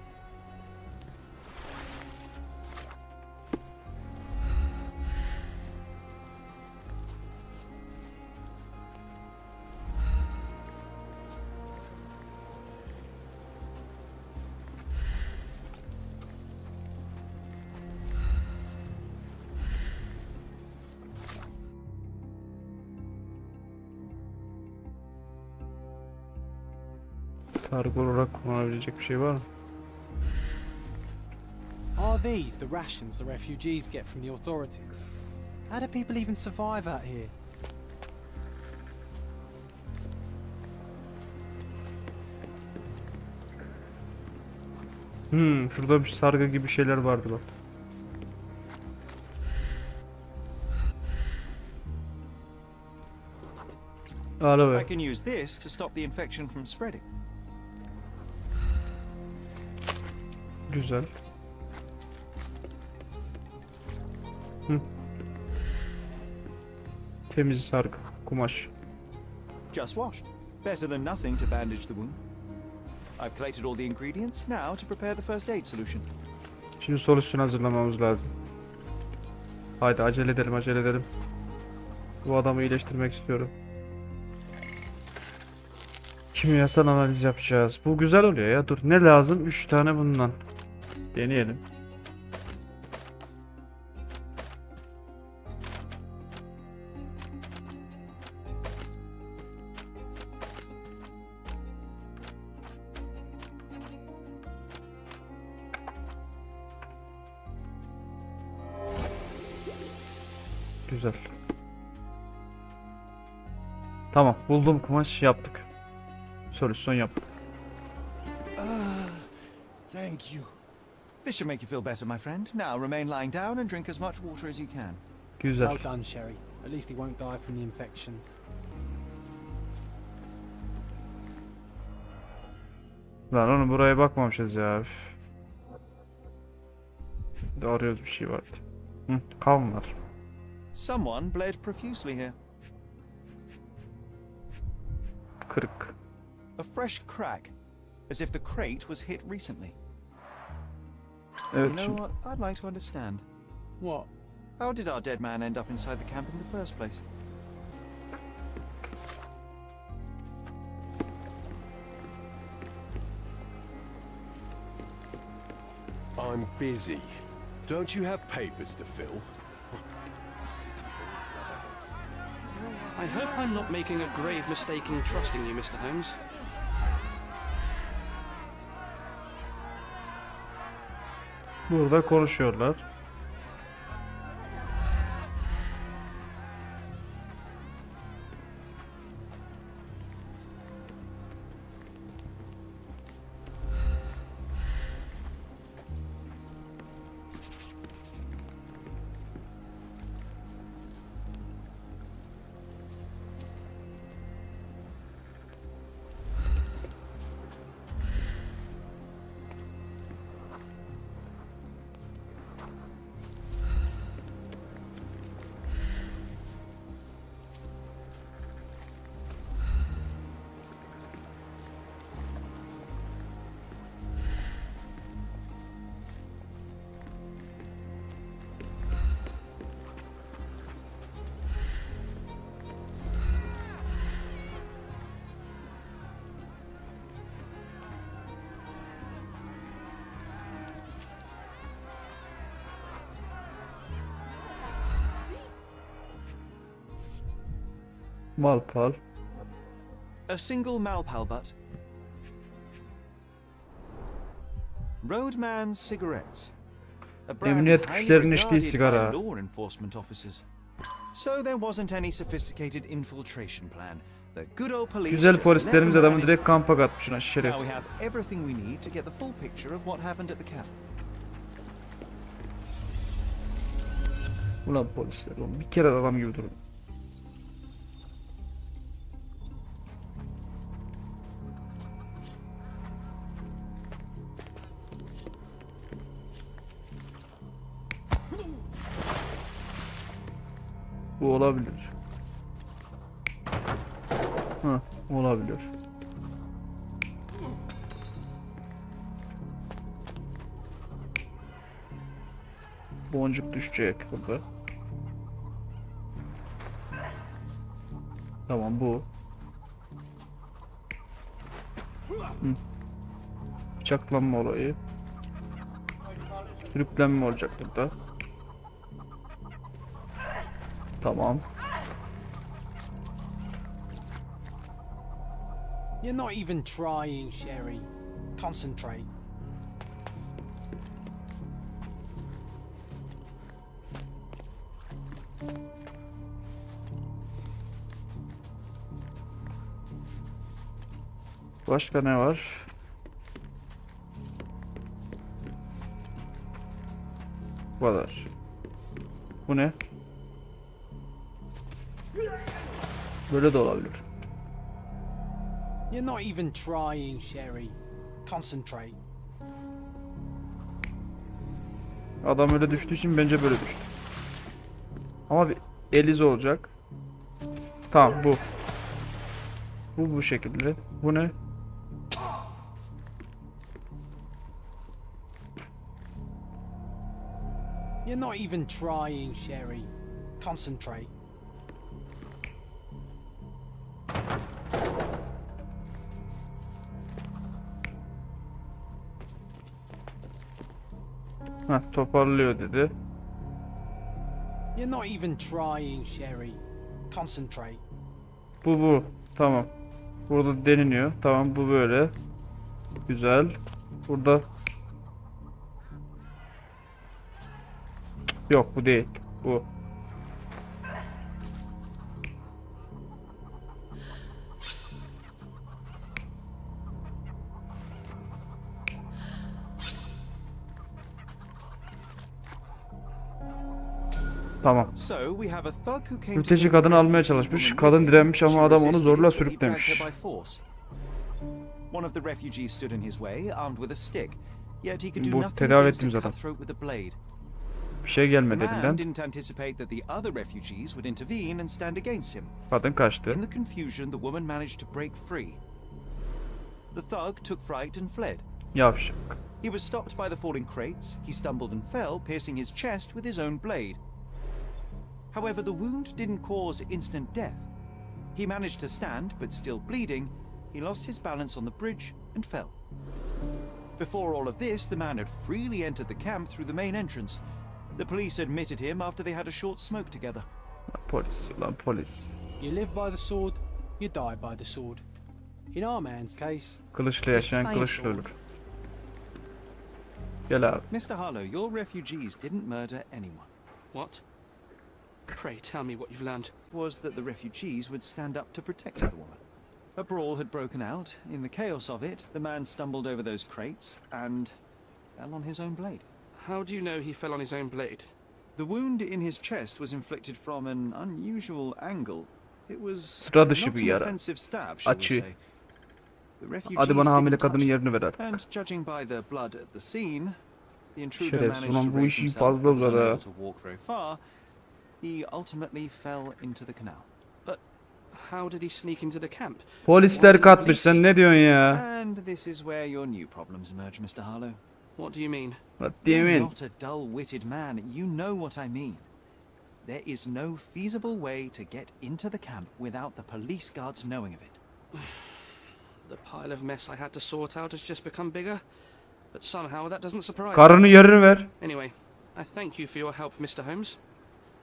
Sargı olarak kullanabilecek bir şey var mı? Are these the rations the refugees get from the authorities? How do people even survive out here? Şurada bir sargı gibi şeyler vardı bak. I can use this to stop the infection from spreading. Güzel. Temiz sargı, kumaş. Just washed. Better than nothing to bandage the wound. I've collected all the ingredients now to prepare the first aid solution. Şimdi solüsyon hazırlamamız lazım. Haydi acele edelim, acele edelim. Bu adamı iyileştirmek istiyorum. Kimyasal analiz yapacağız. Bu güzel oluyor ya. Dur, ne lazım? 3 tane bundan. Deneyelim. Güzel. Tamam, buldum kumaş, yaptık. Solüsyon yaptık. Thank you. This should make you feel better, my friend. Now remain lying down and drink as much water as you can. Güzel. Well done, Sherry. At least he won't die from the infection. Lan onu buraya bakmamışız ya. Bir de arıyoruz, bir şey vardı. Kan var. Someone bled profusely here. Kırık. A fresh crack, as if the crate was hit recently. Evet. You know what? I'd like to understand. What? How did our dead man end up inside the camp in the first place? I'm busy. Don't you have papers to fill? I hope I'm not making a grave mistake in trusting you, Mr. Holmes. Burada konuşuyorlar. Malpal. A single Malpal butt. Roadman's cigarettes. A brand Emniyet highly güçlerinin içtiği regarded sigara. by law enforcement officers. So there wasn't any sophisticated infiltration plan. The good old police Güzel just let polislerimiz the man adamı direkt into kampa katmış lan Now şerefsiz. we have everything we need to get the full picture of what happened at the camp. Ulan polisler oğlum bir kere de adam gibi durun. Bu olabilir. Ha, olabilir. Boncuk düşecek burada. Tamam bu. Hı. Bıçaklanma olayı. Sürüklenme olacak burada. Tamam. You're not even trying, Sherry. Concentrate. Başka ne var? Bu kadar. Bu ne? Böyle de olabilir. You're not even trying, Sherry. Concentrate. Adam öyle düştüğü için bence böyle düştü. Ama bir eliz olacak. Tamam bu. Bu şekilde. Bu ne? You're not even trying, Sherry. Concentrate. Heh, toparlıyor dedi. You're not even trying, Sherry. Concentrate. Bu. Tamam. Burada deniliyor. Tamam bu böyle. Güzel. Burada. Yok bu değil. Bu. Tamam. Mülteci kadını almaya çalışmış. Kadın direnmiş ama adam onu zorla sürüklemiş. Bu tedavi ettiğimiz adam. Bir şey gelmedi elinden. Kadın kaçtı. Yavşak. He was stopped by the falling crates. He stumbled and fell, piercing his chest with his own blade. However, the wound didn't cause instant death. He managed to stand, but still bleeding, he lost his balance on the bridge and fell. Before all of this, the man had freely entered the camp through the main entrance. The police admitted him after they had a short smoke together. Polis, lan polis. You live by the sword, you die by the sword. In our man's case, kılıçla yaşayan kılıçla ölür. Gel abi. Mr. Harlow, your refugees didn't murder anyone. What? Pray tell me what you've learned. Was that the refugees would stand up to protect the woman. A brawl had broken out. In the chaos of it, the man stumbled over those crates and fell on his own blade. How do you know he fell on his own blade? The wound in his chest was inflicted from an unusual angle. It was sıra dışı not bir an yara. offensive stab, shall we Açı. say. The refugees Hadi bana hamile didn't touch kadının him, yerini ver artık. and judging by the blood at the scene, the intruder Şerefsiz managed to ulan bu raise işi himself fazla but was uzadı. unable to walk very far. He ultimately fell into the canal. But how did he sneak into the camp? Polisler katmış, sen ne diyorsun ya? And this is where your new problems emerge, Mr. Harlow. What do you mean? What do you You're mean? not a dull-witted man. You know what I mean. There is no feasible way to get into the camp without the police guards knowing of it. The pile of mess I had to sort out has just become bigger, but somehow that doesn't surprise me. Karının yerini ver. Anyway, I thank you for your help, Mr. Holmes.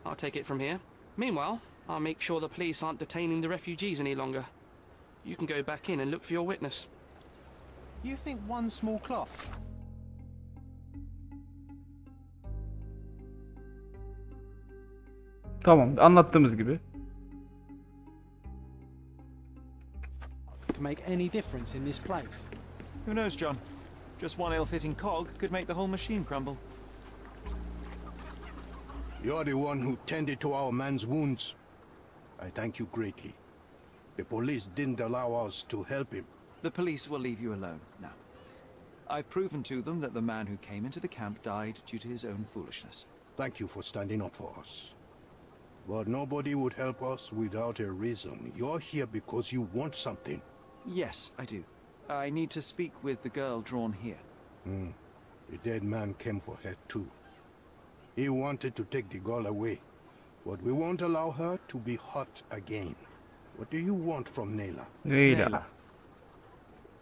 I'll take it from here. Meanwhile, I'll make sure the police aren't detaining the refugees any longer. You can go back in and look for your witness. you think one small cloth? Tamam, anlattığımız gibi. make any difference in this place. Who knows, John? Just one ill-fitting cog could make the whole machine crumble. You're the one who tended to our man's wounds. I thank you greatly. The police didn't allow us to help him. The police will leave you alone now. I've proven to them that the man who came into the camp died due to his own foolishness. Thank you for standing up for us. But nobody would help us without a reason. You're here because you want something. Yes, I do. I need to speak with the girl drawn here. The dead man came for her too. He wanted to take the girl away, but we won't allow her to be hurt again. What do you want from Nayla? Nayla.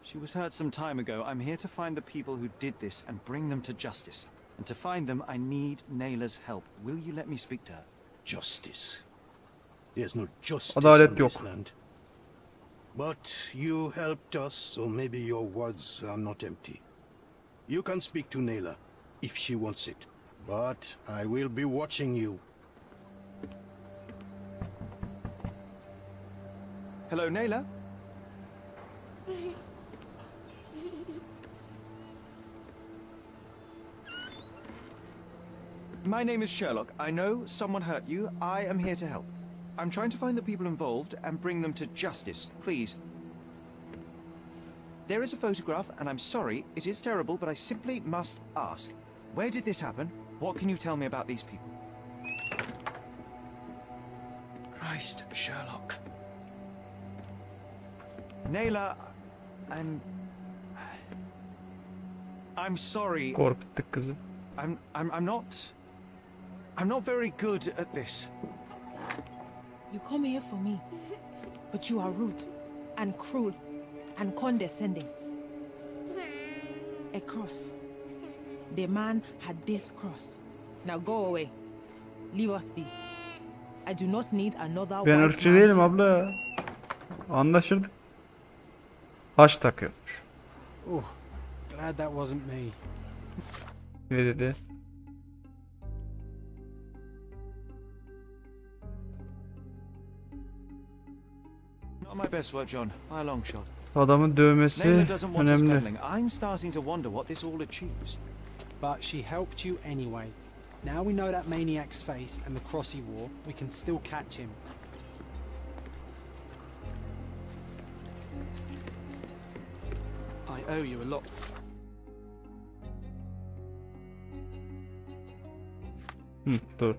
She was hurt some time ago. I'm here to find the people who did this and bring them to justice. And to find them, I need Nayla's help. Will you let me speak to her? Justice. There's no justice Adalet in yok. this land. But you helped us, so maybe your words are not empty. You can speak to Nayla, if she wants it. But I will be watching you. Hello, Nayla? My name is Sherlock. I know someone hurt you. I am here to help. I'm trying to find the people involved and bring them to justice. Please. There is a photograph, and I'm sorry, it is terrible, but I simply must ask. Where did this happen? What can you tell me about these people? Christ, Sherlock. Nayla, I'm sorry. Korkuttuk kızı. I'm not very good at this. You come here for me, but you are rude and cruel and condescending. A cross. The man had this cross. Now go away. Leave us be. I do not need another Ben white ırkçı man. değilim abla. Anlaşıldı. Taş takıyormuş. Oh, glad that wasn't me. Ne dedi? Not my best work, John, by a long shot. Adamın dövmesi Nayla doesn't want us önemli. meddling. I'm starting to wonder what this all achieves. But she helped you anyway. Now we know that maniac's face and the cross he wore, we can still catch him. I owe you a lot. Dur.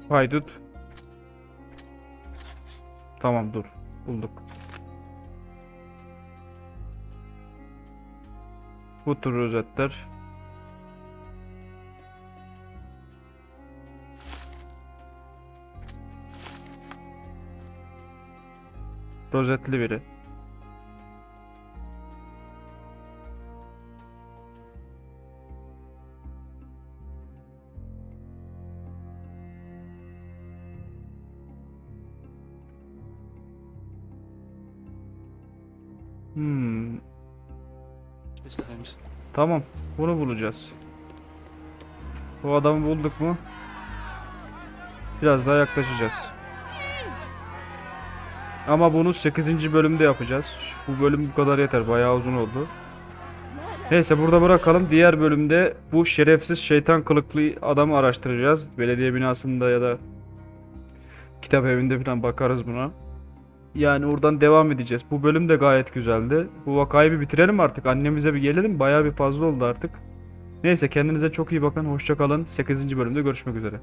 Haydut. Tamam dur. Bulduk. Bu tür rozetler. Rozetli biri. Mr. Holmes. Tamam. Bunu bulacağız. Bu adamı bulduk mu? Biraz daha yaklaşacağız. Ama bunu 8. bölümde yapacağız. Bu bölüm bu kadar yeter. Bayağı uzun oldu. Neyse burada bırakalım. Diğer bölümde bu şerefsiz şeytan kılıklı adamı araştıracağız. Belediye binasında ya da kitap evinde falan bakarız buna. Yani oradan devam edeceğiz. Bu bölüm de gayet güzeldi. Bu vakayı bir bitirelim artık. Annemize bir gelelim. Bayağı bir fazla oldu artık. Neyse kendinize çok iyi bakın. Hoşça kalın. 8. bölümde görüşmek üzere.